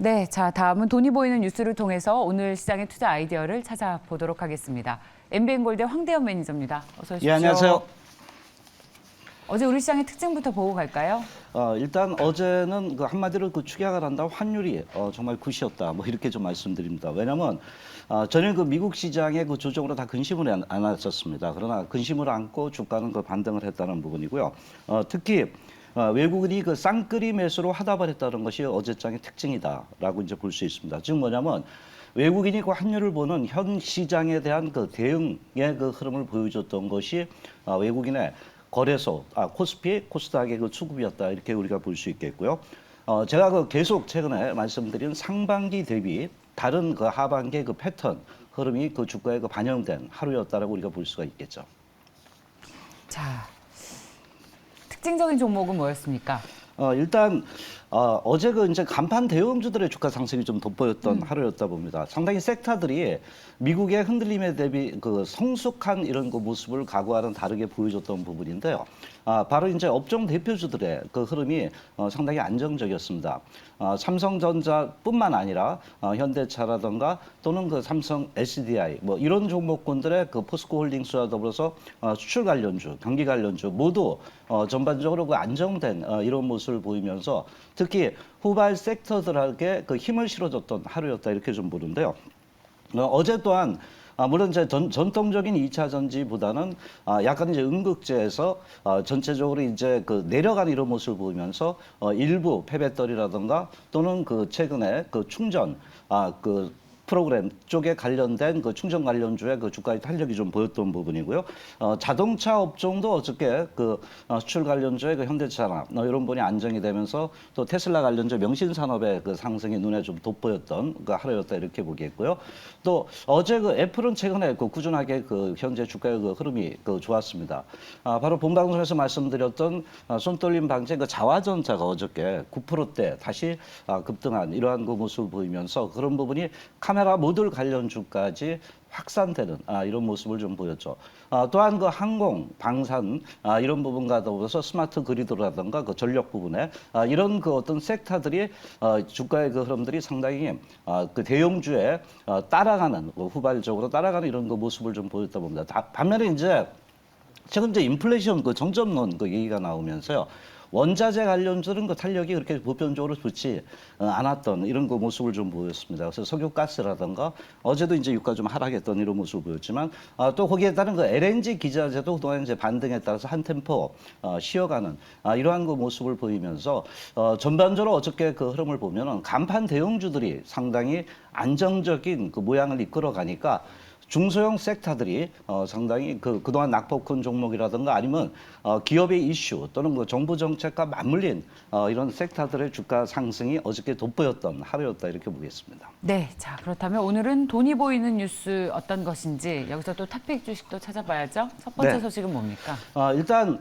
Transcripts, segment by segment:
네, 자 다음은 돈이 보이는 뉴스를 통해서 오늘 시장의 투자 아이디어를 찾아보도록 하겠습니다. MBN골드 황대현 매니저입니다. 어서 오십시오. 예, 안녕하세요. 어제 우리 시장의 특징부터 보고 갈까요? 일단 어제는 한마디로 축약을 한다 환율이 정말 굿이었다. 뭐 이렇게 좀 말씀드립니다. 왜냐하면 전혀 미국 시장의 조정으로 다 근심을 안았었습니다. 그러나 근심을 안고 주가는 반등을 했다는 부분이고요. 특히 외국인이 쌍끌이 매수로 하답을 했다는 것이 어제장의 특징이다라고 이제 볼 수 있습니다. 즉 뭐냐면 외국인이 환율을 보는 현 시장에 대한 대응의 흐름을 보여줬던 것이 외국인의 거래소, 코스피, 코스닥의 수급이었다 이렇게 우리가 볼 수 있겠고요. 제가 계속 최근에 말씀드린 상반기 대비 다른 하반기의 패턴 흐름이 주가에 반영된 하루였다라고 우리가 볼 수가 있겠죠. 자, 특징적인 종목은 뭐였습니까? 일단 어제 이제 간판 대형주들의 주가 상승이 좀 돋보였던 하루였다 봅니다. 상당히 섹터들이 미국의 흔들림에 대비 성숙한 이런 모습을 과거와는 다르게 보여줬던 부분인데요. 바로 이제 업종 대표주들의 흐름이 상당히 안정적이었습니다. 삼성전자뿐만 아니라 현대차라든가 또는 삼성 SDI 뭐 이런 종목군들의 포스코홀딩스와 더불어서 수출 관련주, 경기 관련주 모두 전반적으로 안정된 이런 모습을 보이면서 특히 후발 섹터들에게 힘을 실어줬던 하루였다 이렇게 좀 보는데요. 어제 또한 물론 이제 전통적인 2차 전지보다는 약간 이제 응급제에서 전체적으로 이제 내려간 이런 모습을 보이면서 일부 폐배터리라든가 또는 최근에 충전 프로그램 쪽에 관련된 충전 관련주의 주가의 탄력이 좀 보였던 부분이고요. 자동차 업종도 어저께 수출 관련주의 현대차나 이런 부분이 안정이 되면서 또 테슬라 관련주 명신산업의 상승이 눈에 좀 돋보였던 하루였다 이렇게 보겠고요. 또 어제 애플은 최근에 꾸준하게 현재 주가의 흐름이 좋았습니다. 바로 본방송에서 말씀드렸던 손떨림 방제 자화전자가 어저께 9%대 다시 급등한 이러한 모습을 보이면서 그런 부분이 카메라 모듈 관련주까지 확산되는 이런 모습을 좀 보였죠. 또한 항공, 방산 이런 부분과 더불어서 스마트 그리드라든가 전력 부분에 이런 어떤 섹터들이 주가의 흐름들이 상당히 대형주에 따라가는 후발적으로 따라가는 이런 모습을 좀 보였다 봅니다. 반면에 이제 최근 이제 인플레이션 정점론 얘기가 나오면서요. 원자재 관련주는 탄력이 그렇게 보편적으로 좋지 않았던 이런 모습을 좀 보였습니다. 그래서 석유가스라든가 어제도 이제 유가 좀 하락했던 이런 모습을 보였지만 또 거기에 따른 LNG 기자재도 그동안 이제 반등에 따라서 한 템포 쉬어가는 이러한 모습을 보이면서 전반적으로 어저께 흐름을 보면은 간판 대형주들이 상당히 안정적인 모양을 이끌어 가니까 중소형 섹터들이 상당히 그동안 낙폭 큰 종목이라든가 아니면 기업의 이슈 또는 정부 정책과 맞물린 이런 섹터들의 주가 상승이 어저께 돋보였던 하루였다 이렇게 보겠습니다. 네, 자 그렇다면 오늘은 돈이 보이는 뉴스 어떤 것인지 여기서 또 탑픽 주식도 찾아봐야죠. 첫 번째 네. 소식은 뭡니까? 일단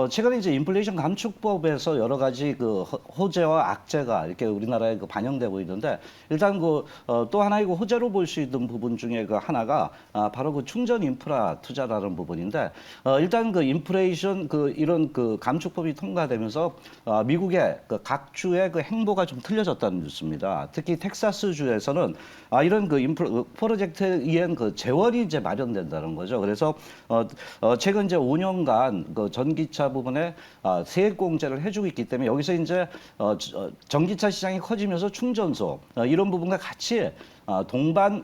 최근에 이제 인플레이션 감축법에서 여러 가지 호재와 악재가 이렇게 우리나라에 반영되고 있는데 일단 또 하나의 호재로 볼 수 있는 부분 중에 하나가 바로 충전 인프라 투자라는 부분인데 일단 인플레이션 이런 감축법이 통과되면서 미국의 각 주의 행보가 좀 틀려졌다는 뉴스입니다. 특히 텍사스 주에서는 이런 프로젝트에 의한 재원이 이제 마련된다는 거죠. 그래서 최근 이제 5년간 전기차 부분에 세액 공제를 해주고 있기 때문에 여기서 이제 전기차 시장이 커지면서 충전소 이런 부분과 같이 동반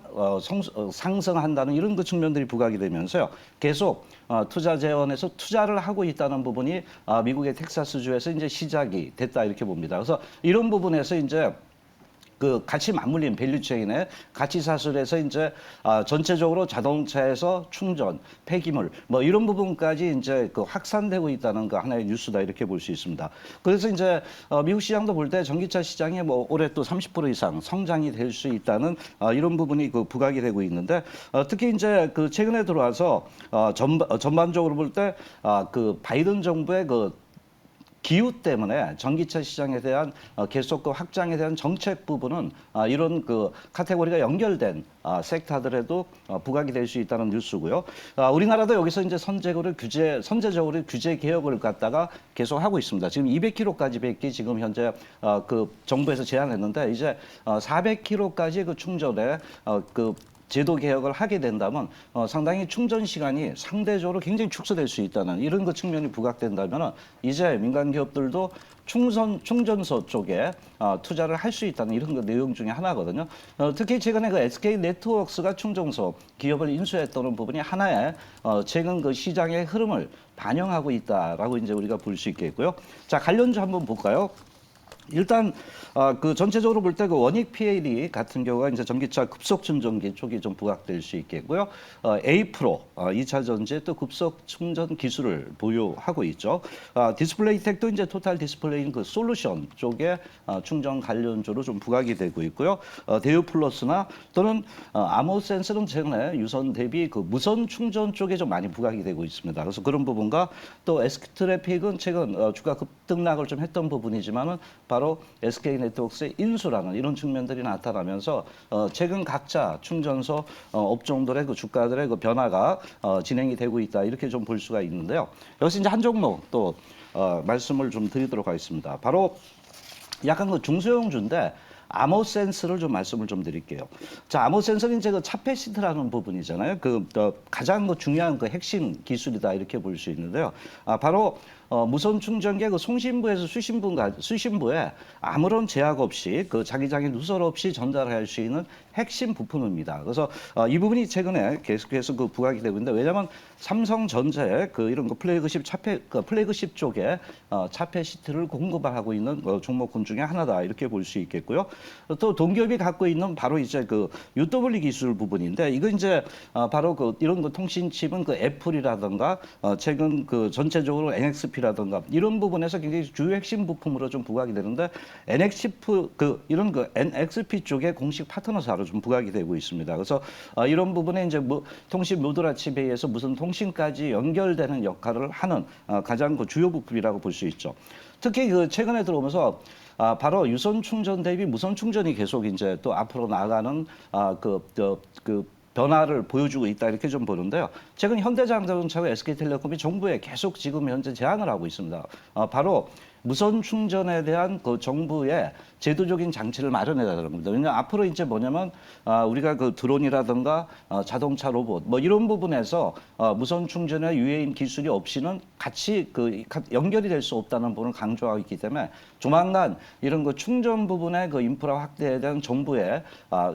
상승한다는 이런 측면들이 부각이 되면서요. 계속 투자 재원에서 투자를 하고 있다는 부분이 미국의 텍사스주에서 이제 시작이 됐다 이렇게 봅니다. 그래서 이런 부분에서 이제 같이 맞물린 밸류체인의 가치 사슬에서 이제 전체적으로 자동차에서 충전, 폐기물 뭐 이런 부분까지 이제 확산되고 있다는 하나의 뉴스다 이렇게 볼 수 있습니다. 그래서 이제 미국 시장도 볼 때 전기차 시장이 올해 또 30% 이상 성장이 될 수 있다는 이런 부분이 부각이 되고 있는데 특히 이제 최근에 들어와서 전반적으로 볼 때 바이든 정부의 기후 때문에 전기차 시장에 대한 계속 그 확장에 대한 정책 부분은 이런 그 카테고리가 연결된 섹터들에도 부각이 될 수 있다는 뉴스고요. 우리나라도 여기서 이제 선제적으로 규제 개혁을 갖다가 계속 하고 있습니다. 지금 200km까지 뵙기 지금 현재 그 정부에서 제안했는데 이제 400km까지 그 충전에 그 제도 개혁을 하게 된다면 상당히 충전 시간이 상대적으로 굉장히 축소될 수 있다는 이런 그 측면이 부각된다면 이제 민간 기업들도 충전소 쪽에 투자를 할 수 있다는 이런 그 내용 중에 하나거든요. 특히 최근에 그 SK 네트워크스가 충전소 기업을 인수했다는 부분이 하나의 최근 그 시장의 흐름을 반영하고 있다라고 이제 우리가 볼 수 있겠고요. 자, 관련주 한번 볼까요? 일단 그 전체적으로 볼 때 그 원익 PLE 같은 경우가 이제 전기차 급속 충전기 쪽이 좀 부각될 수 있겠고요. A-Pro 2차 전지에 또 급속 충전 기술을 보유하고 있죠. 디스플레이텍도 이제 토탈 디스플레이인 그 솔루션 쪽에 충전 관련주로 좀 부각이 되고 있고요. 대우 플러스나 또는 아모센스는 최근에 유선 대비 그 무선 충전 쪽에 좀 많이 부각이 되고 있습니다. 그래서 그런 부분과 또 SK트래픽은 최근 주가 급등락을 좀 했던 부분이지만은 바로 SK 네트워크스의 인수라는 이런 측면들이 나타나면서 최근 각자 충전소 업종들의 그 주가들의 그 변화가 진행이 되고 있다 이렇게 좀 볼 수가 있는데요. 여기서 이제 한 종목 또 말씀을 좀 드리도록 하겠습니다. 바로 약간 그 중소형주인데 아모센스를 좀 말씀을 좀 드릴게요. 자, 아모센스는 이제 그 차폐시트라는 부분이잖아요. 가장 그 중요한 그 핵심 기술이다 이렇게 볼 수 있는데요. 바로 무선 충전기의 그 송신부에서 수신부에 아무런 제약 없이 그 자기장의 누설 없이 전달할 수 있는 핵심 부품입니다. 그래서 이 부분이 최근에 계속해서 그 부각이 되고 있는데 왜냐하면 삼성전자의 그 이런 그 플래그십 쪽에 차폐 시트를 공급하고 있는 종목군 중에 하나다 이렇게 볼 수 있겠고요. 또 동기업이 갖고 있는 바로 이제 그 UW 기술 부분인데 이거 이제 바로 그 이런 그 통신칩은 그 애플이라든가 최근 그 전체적으로 NXP라든가 이런 부분에서 굉장히 주요 핵심 부품으로 좀 부각이 되는데 이런 그 NXP 쪽에 공식 파트너사로 좀 부각이 되고 있습니다. 그래서 이런 부분에 이제 통신 모듈화 칩에 의해서 무슨 통신까지 연결되는 역할을 하는 가장 그 주요 부품이라고 볼 수 있죠. 특히 그 최근에 들어오면서 바로 유선 충전 대비 무선 충전이 계속 이제 또 앞으로 나가는 변화를 보여주고 있다 이렇게 좀 보는데요. 최근 현대자동차와 SK텔레콤이 정부에 계속 지금 현재 제안을 하고 있습니다. 바로 무선 충전에 대한 그 정부의 제도적인 장치를 마련해야 되는 겁니다. 왜냐하면 앞으로 이제 뭐냐면 우리가 그 드론이라든가 자동차 로봇 뭐 이런 부분에서 무선 충전의 유해인 기술이 없이는 같이 그 연결이 될 수 없다는 부분을 강조하고 있기 때문에 조만간 이런 그 충전 부분의 그 인프라 확대에 대한 정부의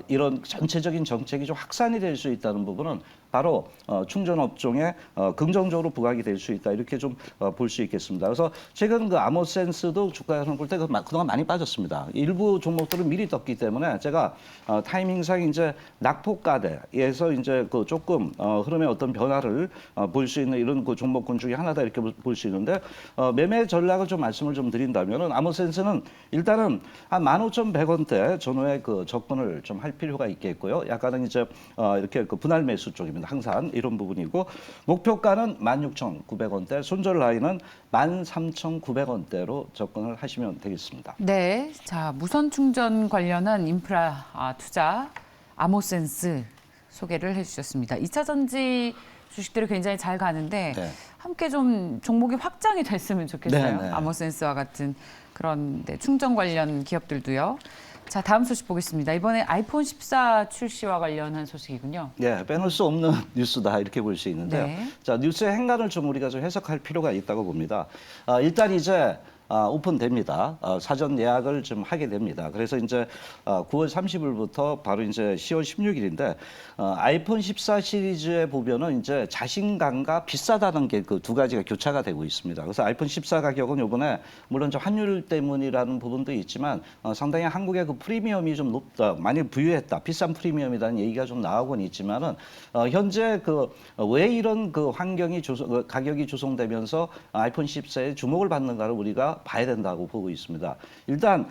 이런 전체적인 정책이 좀 확산이 될 수 있다는 부분은 바로 충전 업종에 긍정적으로 부각이 될 수 있다 이렇게 좀 볼 수 있겠습니다. 그래서 최근 그 아모센스도 주가에서 볼 때 그동안 많이 빠졌습니다. 일부 종목들은 미리 떴기 때문에 제가 타이밍상 이제 낙폭가대에서 이제 그 조금 흐름의 어떤 변화를 볼 수 있는 이런 그 종목군 중에 하나다 이렇게 볼 수 있는데 매매 전략을 좀 말씀을 좀 드린다면은 아모센스는 일단은 한 15,100원대 전후에 그 접근을 좀 할 필요가 있겠고요. 약간은 이제 이렇게 그 분할 매수 쪽입니다. 항상 이런 부분이고 목표가는 16,900원대, 손절 라인은 13,900원대로 접근을 하시면 되겠습니다. 네, 자 무선 충전 관련한 인프라 투자 아모센스 소개를 해주셨습니다. 2차 전지 주식들이 굉장히 잘 가는데 네. 함께 좀 종목이 확장이 됐으면 좋겠어요. 네, 네. 아모센스와 같은 그런 충전 관련 기업들도요. 자, 다음 소식 보겠습니다. 이번에 아이폰 14 출시와 관련한 소식이군요. 네, 빼놓을 수 없는 뉴스다 이렇게 볼 수 있는데요. 네. 자, 뉴스의 행간을 좀 우리가 좀 해석할 필요가 있다고 봅니다. 일단 이제 오픈됩니다. 사전 예약을 좀 하게 됩니다. 그래서 이제 9월 30일부터 바로 이제 10월 16일인데 아이폰 14 시리즈에 보면은 이제 자신감과 비싸다는 게 그 두 가지가 교차가 되고 있습니다. 그래서 아이폰 14 가격은 이번에 물론 좀 환율 때문이라는 부분도 있지만 상당히 한국의 그 프리미엄이 좀 높다, 많이 부유했다, 비싼 프리미엄이라는 얘기가 좀 나오곤 있지만은 현재 그 왜 이런 그 환경이 가격이 조성되면서 아이폰 14에 주목을 받는가를 우리가 봐야 된다고 보고 있습니다. 일단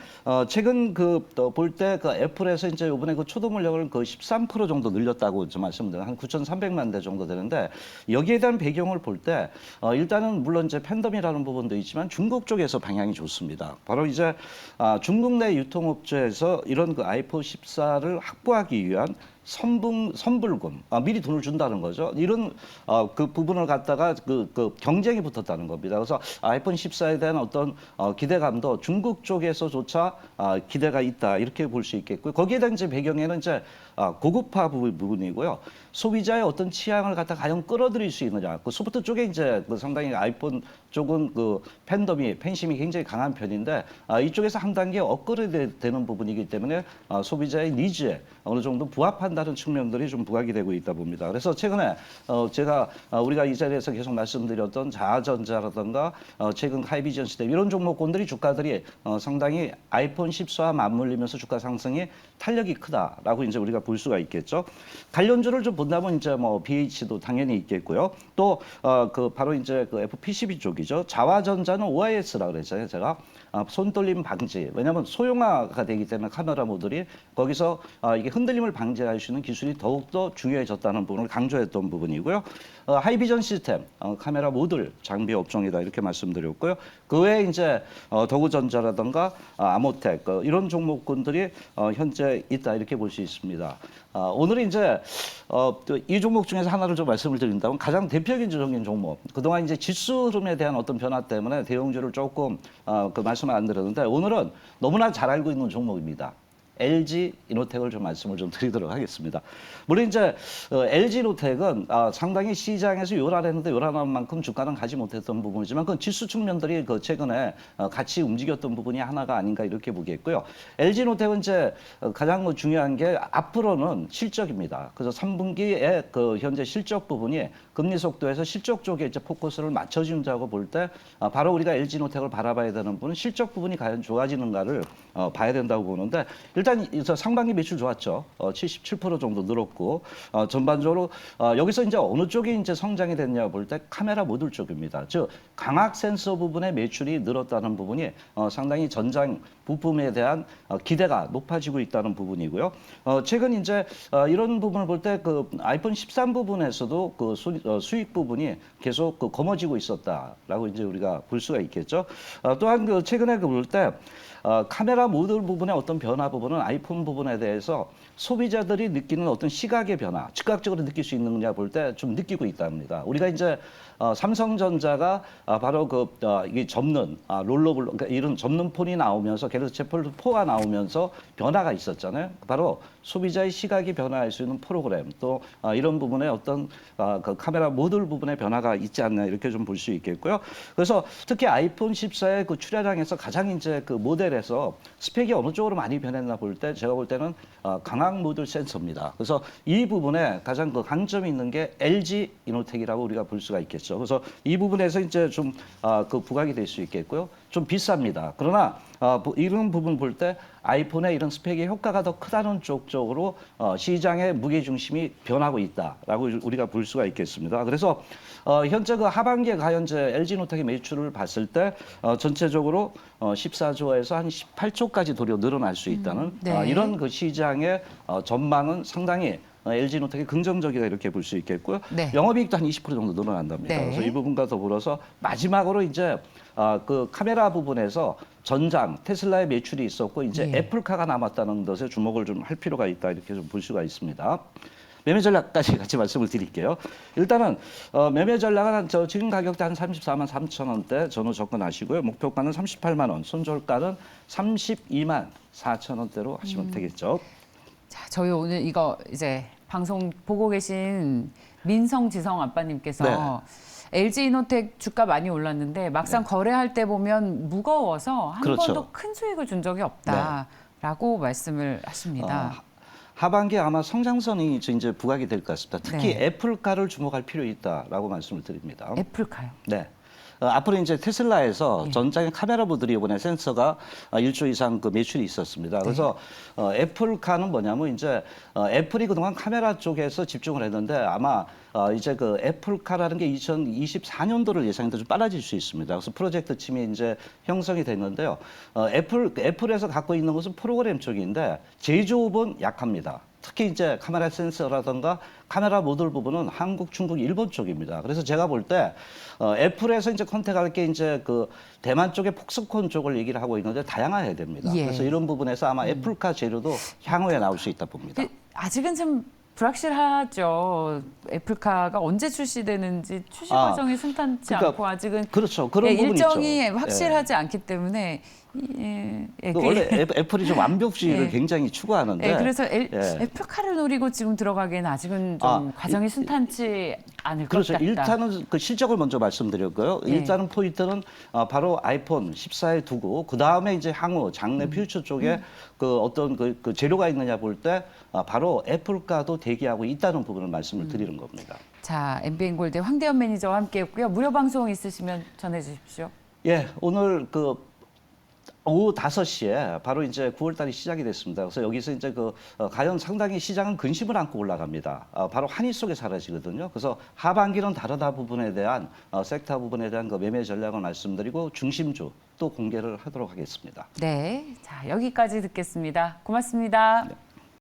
최근 볼 때 그 애플에서 이제 이번에 그 초도 물량을 그 13% 정도 늘렸다고 좀 말씀드린 한 9,300만 대 정도 되는데 여기에 대한 배경을 볼 때 일단은 물론 이제 팬덤이라는 부분도 있지만 중국 쪽에서 방향이 좋습니다. 바로 이제 중국 내 유통업체에서 이런 그 아이폰 14를 확보하기 위한 선불금, 미리 돈을 준다는 거죠. 이런 그 부분을 갖다가 그 경쟁이 붙었다는 겁니다. 그래서 아이폰 14에 대한 어떤 기대감도 중국 쪽에서조차 기대가 있다 이렇게 볼 수 있겠고요. 거기에 대한 이제 배경에는 이제 고급화 부분이고요. 소비자의 어떤 취향을 갖다 과연 끌어들일 수 있느냐. 그 소프트 쪽에 이제 그 상당히 아이폰 쪽은 그 팬심이 굉장히 강한 편인데 이쪽에서 한 단계 업그레이드 되는 부분이기 때문에 소비자의 니즈에 어느 정도 부합한다는 측면들이 좀 부각이 되고 있다 봅니다. 그래서 최근에 우리가 이 자리에서 계속 말씀드렸던 자아전자라든가 최근 하이비전 시스템 이런 종목군들이 주가들이 상당히 아이폰 14와 맞물리면서 주가 상승이 탄력이 크다라고 이제 우리가 볼 수가 있겠죠. 관련주를 좀 본다면 이제 뭐 BH도 당연히 있겠고요. 또 그 바로 이제 그 FPCB 쪽이죠. 자화전자는 OIS라고 그랬잖아요. 제가 손떨림 방지. 왜냐하면 소형화가 되기 때문에 카메라 모듈이 거기서 이게 흔들림을 방지할 수 있는 기술이 더욱더 중요해졌다는 부분을 강조했던 부분이고요. 하이비전 시스템, 카메라 모듈 장비 업종이다 이렇게 말씀드렸고요. 그 외에 이제 더구전자라든가 아모텍 이런 종목군들이 현재 있다 이렇게 볼 수 있습니다. 오늘 이제 이 종목 중에서 하나를 좀 말씀을 드린다면 가장 대표적인 종목. 그동안 이제 지수 흐름에 대한 어떤 변화 때문에 대형주를 조금 그 말씀을 안 드렸는데 오늘은 너무나 잘 알고 있는 종목입니다. LG 이노텍을 좀 말씀을 좀 드리도록 하겠습니다. 물론 이제 LG 이노텍은 상당히 시장에서 요란했는데 요란한 만큼 주가는 가지 못했던 부분이지만 그 지수 측면들이 그 최근에 같이 움직였던 부분이 하나가 아닌가 이렇게 보겠고요. LG 이노텍은 이제 가장 중요한 게 앞으로는 실적입니다. 그래서 3분기에 그 현재 실적 부분이 금리 속도에서 실적 쪽에 이제 포커스를 맞춰준다고 볼 때 바로 우리가 LG 이노텍을 바라봐야 되는 부분은 실적 부분이 과연 좋아지는가를 봐야 된다고 보는데 일단 상반기 매출 좋았죠. 77% 정도 늘었고 전반적으로 여기서 이제 어느 쪽이 이제 성장이 됐냐 볼 때 카메라 모듈 쪽입니다. 즉 광학 센서 부분의 매출이 늘었다는 부분이 상당히 전장 부품에 대한 기대가 높아지고 있다는 부분이고요. 최근 이제 이런 부분을 볼 때 그 아이폰 13 부분에서도 그 수익 부분이 계속 그 검어지고 있었다라고 이제 우리가 볼 수가 있겠죠. 또한 그 최근에 볼 때 카메라 모듈 부분의 어떤 변화 부분은 아이폰 부분에 대해서 소비자들이 느끼는 어떤 시각의 변화, 즉각적으로 느낄 수 있느냐 볼 때 좀 느끼고 있답니다. 우리가 이제 삼성전자가 바로 이게 접는 롤러블 그러니까 이런 접는 폰이 나오면서 갤럭시 폴드 4가 나오면서 변화가 있었잖아요. 바로 소비자의 시각이 변화할 수 있는 프로그램 또 이런 부분에 어떤 그 카메라 모듈 부분의 변화가 있지 않나 이렇게 좀 볼 수 있겠고요. 그래서 특히 아이폰 14의 그 출하량에서 가장 이제 그 모델에서 스펙이 어느 쪽으로 많이 변했나 볼 때 제가 볼 때는 광학 모듈 센서입니다. 그래서 이 부분에 가장 그 강점이 있는 게 LG 이노텍이라고 우리가 볼 수가 있겠죠. 그래서 이 부분에서 이제 좀 그 부각이 될 수 있겠고요. 좀 비쌉니다. 그러나 이런 부분 볼 때 아이폰의 이런 스펙의 효과가 더 크다는 쪽으로 시장의 무게 중심이 변하고 있다라고 우리가 볼 수가 있겠습니다. 그래서 현재 그 하반기에 과연 이제 LG 이노텍의 매출을 봤을 때 전체적으로 14조에서 한 18조까지 도리어 늘어날 수 있다는 네. 이런 그 시장의 전망은 상당히 LG 이노텍이 긍정적이다 이렇게 볼 수 있겠고요. 네. 영업이익도 한 20% 정도 늘어난답니다. 네. 그래서 이 부분과 더불어서 마지막으로 이제 그 카메라 부분에서 전장 테슬라의 매출이 있었고 이제 애플카가 남았다는 것에 주목을 좀 할 필요가 있다 이렇게 좀 볼 수가 있습니다. 매매 전략까지 같이 말씀을 드릴게요. 일단은 매매 전략은 지금 가격대 한 34만 3천 원대 전후 접근하시고요. 목표가는 38만 원, 손절가는 32만 4천 원대로 하시면 되겠죠. 자, 저희 오늘 이거 이제 방송 보고 계신 민성지성 아빠님께서 네. LG 이노텍 주가 많이 올랐는데 막상 거래할 때 보면 무거워서 한 그렇죠. 번도 큰 수익을 준 적이 없다라고 말씀을 하십니다. 하반기에 아마 성장선이 이제 부각이 될 것 같습니다. 특히 네. 애플카를 주목할 필요 있다라고 말씀을 드립니다. 애플카요? 네. 앞으로 이제 테슬라에서 예. 전장의 카메라 모듈이 이번에 센서가 1조 이상 그 매출이 있었습니다. 그래서 애플카는 뭐냐면 이제 애플이 그동안 카메라 쪽에서 집중을 했는데 아마 이제 그 애플카라는 게 2024년도를 예상해도 좀 빨라질 수 있습니다. 그래서 프로젝트 팀이 이제 형성이 됐는데요. 애플에서 갖고 있는 것은 프로그램 쪽인데 제조업은 약합니다. 특히 이제 카메라 센서라든가 카메라 모듈 부분은 한국, 중국, 일본 쪽입니다. 그래서 제가 볼 때 애플에서 이제 컨택할 게 이제 그 대만 쪽의 폭스콘 쪽을 얘기를 하고 있는데 다양해야 됩니다. 예. 그래서 이런 부분에서 아마 애플카 재료도 향후에 나올 수 있다 봅니다. 아직은 좀 불확실하죠. 애플카가 언제 출시되는지 출시 아, 과정이 순탄치 그러니까 않고 아직은 그렇죠. 그런 부분이 일정이 있죠. 확실하지 않기 때문에 원래 애플이 좀 완벽주의를 예. 굉장히 추구하는데 그래서 예. 애플카를 노리고 지금 들어가기에는 아직은 좀 과정이 순탄치 않을 그렇죠. 것 같다. 일단은 그 실적을 먼저 말씀드렸고요. 예. 일단은 포인트는 바로 아이폰 14에 두고 그 다음에 이제 향후 장래 퓨처 쪽에 그 어떤 그 재료가 있느냐 볼 때 바로 애플과도 대기하고 있다는 부분을 말씀을 드리는 겁니다. 자, MBN골드 황대현 매니저와 함께했고요. 무료 방송 있으시면 전해주십시오. 예, 오늘 그 오후 5시에 바로 이제 9월 달이 시작이 됐습니다. 그래서 여기서 이제 그 과연 상당히 시장은 근심을 안고 올라갑니다. 바로 한일 속에 사라지거든요. 그래서 하반기는 다르다 부분에 대한 섹터 부분에 대한 그 매매 전략을 말씀드리고 중심주 또 공개를 하도록 하겠습니다. 네, 자 여기까지 듣겠습니다. 고맙습니다. 네.